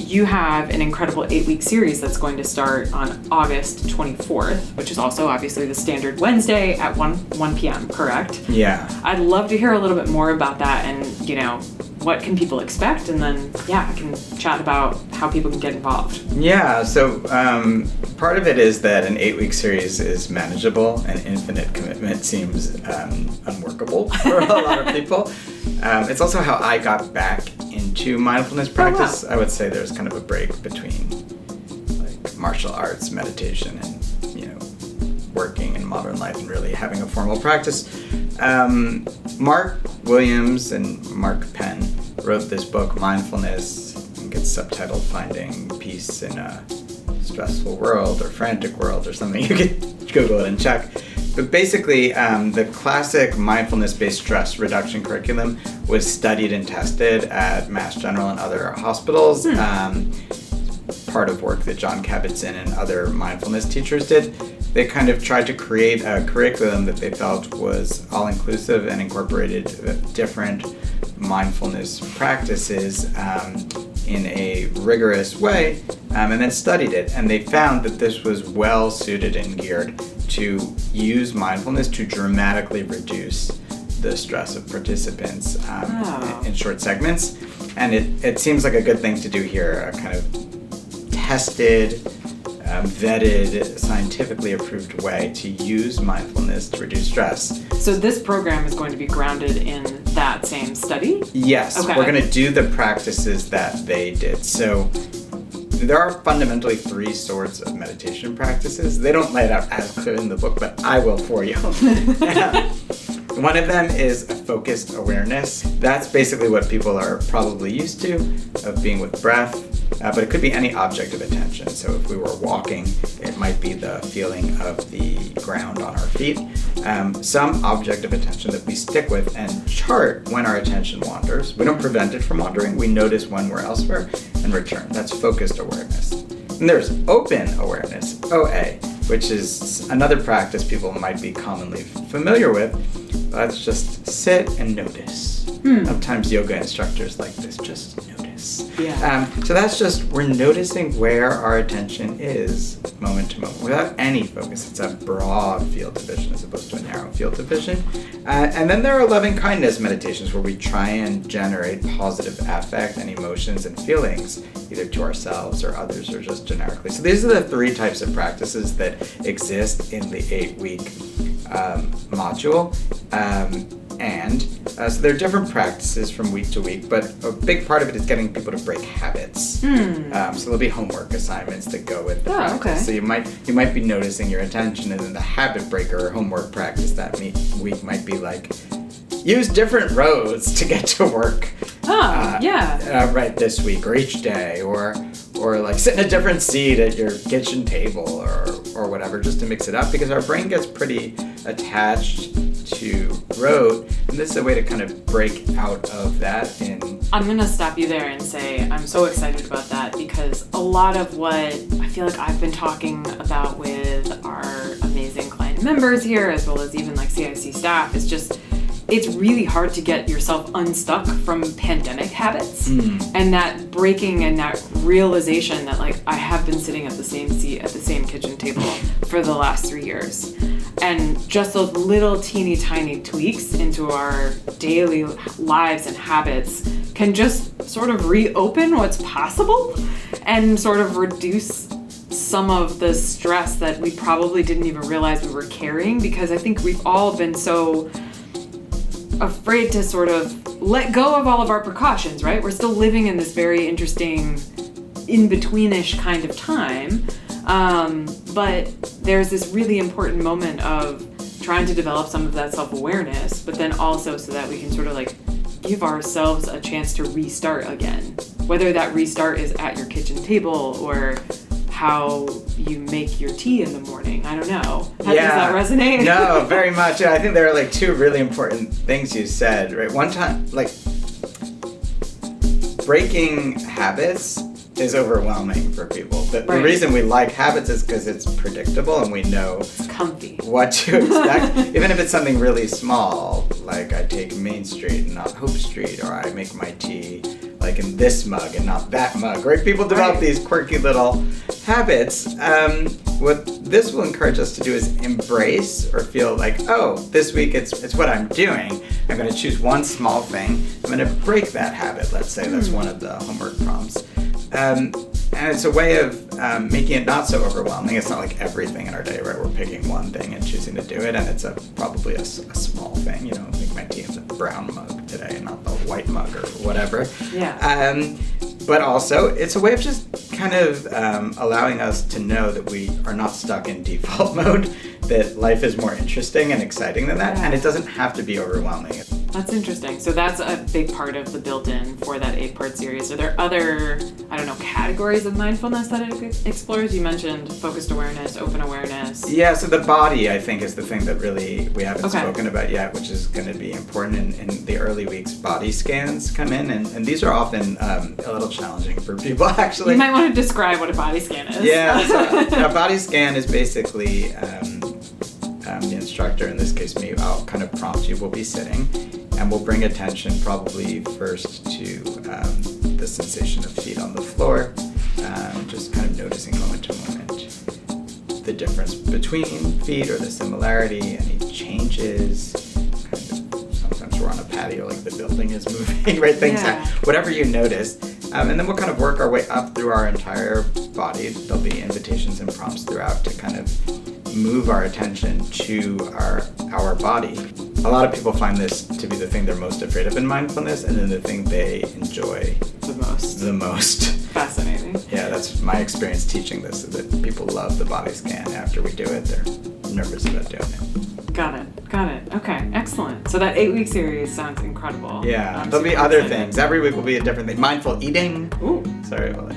you have an incredible 8-week series that's going to start on August 24th, which is also obviously the standard Wednesday at 1 p.m., correct? Yeah. I'd love to hear a little bit more about that and, what can people expect? And then, I can chat about how people can get involved. Yeah, so part of it is that an 8-week series is manageable, and infinite commitment seems unworkable for a lot of people. It's also how I got back into mindfulness practice. Oh, wow. I would say there's kind of a break between like martial arts, meditation, and working in modern life and really having a formal practice. Mark Williams and Mark Penn wrote this book, Mindfulness. I think it's subtitled Finding Peace in a Stressful World or Frantic World or something. You could Google it and check. But basically, the classic mindfulness-based stress reduction curriculum was studied and tested at Mass General and other hospitals. Part of work that John Kabat-Zinn and other mindfulness teachers did. They kind of tried to create a curriculum that they felt was all-inclusive and incorporated different mindfulness practices in a rigorous way, and then studied it. And they found that this was well-suited and geared to use mindfulness to dramatically reduce the stress of participants in short segments. And it seems like a good thing to do here, a kind of tested, vetted, scientifically approved way to use mindfulness to reduce stress. So this program is going to be grounded in that same study? Yes, okay. We're going to do the practices that they did. So there are fundamentally 3 sorts of meditation practices. They don't lay it out as clear in the book, but I will for you. One of them is a focused awareness. That's basically what people are probably used to, of being with breath. But it could be any object of attention. So if we were walking, it might be the feeling of the ground on our feet. Some object of attention that we stick with and chart when our attention wanders. We don't prevent it from wandering. We notice when we're elsewhere and return. That's focused awareness. And there's open awareness, OA, which is another practice people might be commonly familiar with. Let's just sit and notice. Sometimes yoga instructors like this, just notice. Yeah. So that's just, we're noticing where our attention is moment to moment without any focus. It's a broad field of vision as opposed to a narrow field of vision. And then there are loving kindness meditations where we try and generate positive affect and emotions and feelings, either to ourselves or others or just generically. So these are the 3 types of practices that exist in the 8-week module. So there are different practices from week to week, but a big part of it is getting people to break habits. So there'll be homework assignments that go with the practice. Okay. So you might be noticing your attention, and then the habit breaker or homework practice that week might be like, use different roads to get to work. Right this week or each day, or like sit in a different seat at your kitchen table or whatever, just to mix it up, because our brain gets pretty attached to rote, and this is a way to kind of break out of that. I'm going to stop you there and say I'm so excited about that, because a lot of what I feel like I've been talking about with our amazing client members here, as well as even like CIC staff, is just it's really hard to get yourself unstuck from pandemic habits, and that breaking and that realization that like I have been sitting at the same seat at the same kitchen table for the last 3 years, and just those little teeny tiny tweaks into our daily lives and habits can just sort of reopen what's possible and sort of reduce some of the stress that we probably didn't even realize we were carrying, because I think we've all been so afraid to sort of let go of all of our precautions, right? We're still living in this very interesting in-betweenish kind of time. But there's this really important moment of trying to develop some of that self-awareness, but then also so that we can sort of like give ourselves a chance to restart again. Whether that restart is at your kitchen table or how you make your tea in the morning. I don't know. Does that resonate? No, very much. I think there are like 2 really important things you said, right? One time, like, breaking habits is overwhelming for people. The reason we like habits is because it's predictable and we know it's comfy. What to expect. Even if it's something really small, like I take Main Street and not Hope Street, or I make my tea like like in this mug and not that mug, right? People develop these quirky little habits. What this will encourage us to do is embrace or feel like, oh, this week it's what I'm doing. I'm going to choose one small thing. I'm going to break that habit. Let's say that's one of the homework prompts. And it's a way of making it not so overwhelming. It's not like everything in our day, right? We're picking one thing and choosing to do it, and it's probably a small thing. Make my tea in the brown mug today, not the white mug or whatever. Yeah. But also, it's a way of just kind of allowing us to know that we are not stuck in default mode, that life is more interesting and exciting than that, and it doesn't have to be overwhelming. That's interesting. So that's a big part of the built-in for that 8-part series. Are there other, categories of mindfulness that it explores? You mentioned focused awareness, open awareness. Yeah, so the body, I think, is the thing that really we haven't spoken about yet, which is going to be important. In the early weeks, body scans come in, and these are often a little challenging for people, actually. You might want to describe what a body scan is. Yeah, so a body scan is basically the instructor, in this case me, I'll kind of prompt you. We'll be sitting, and we'll bring attention probably first to the sensation of feet on the floor, just kind of noticing moment to moment the difference between feet or the similarity, any changes. Sometimes we're on a patio, like the building is moving, right? Things whatever you notice. And then we'll kind of work our way up through our entire body. There'll be invitations and prompts throughout to kind of move our attention to our body. A lot of people find this to be the thing they're most afraid of in mindfulness, and then the thing they enjoy the most. Fascinating. Yeah, that's my experience teaching this, is that people love the body scan. After we do it, they're nervous about doing it. Got it. Okay, excellent. So that 8-week series sounds incredible. Yeah, there'll be other things. Every week will be a different thing. Mindful eating. Ooh. Sorry, we'll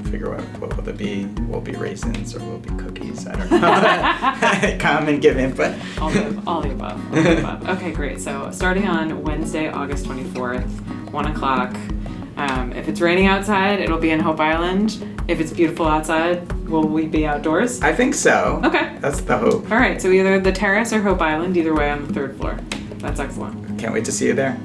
figure out what will it be. Will it be raisins or will it be cookies? I don't know. Come and give input. All the above. Okay, great. So starting on Wednesday, August 24th, 1 o'clock. If it's raining outside, it'll be in Hope Island. If it's beautiful outside, will we be outdoors? I think so. Okay. That's the hope. All right, so either the terrace or Hope Island, either way on the 3rd floor. That's excellent. Can't wait to see you there.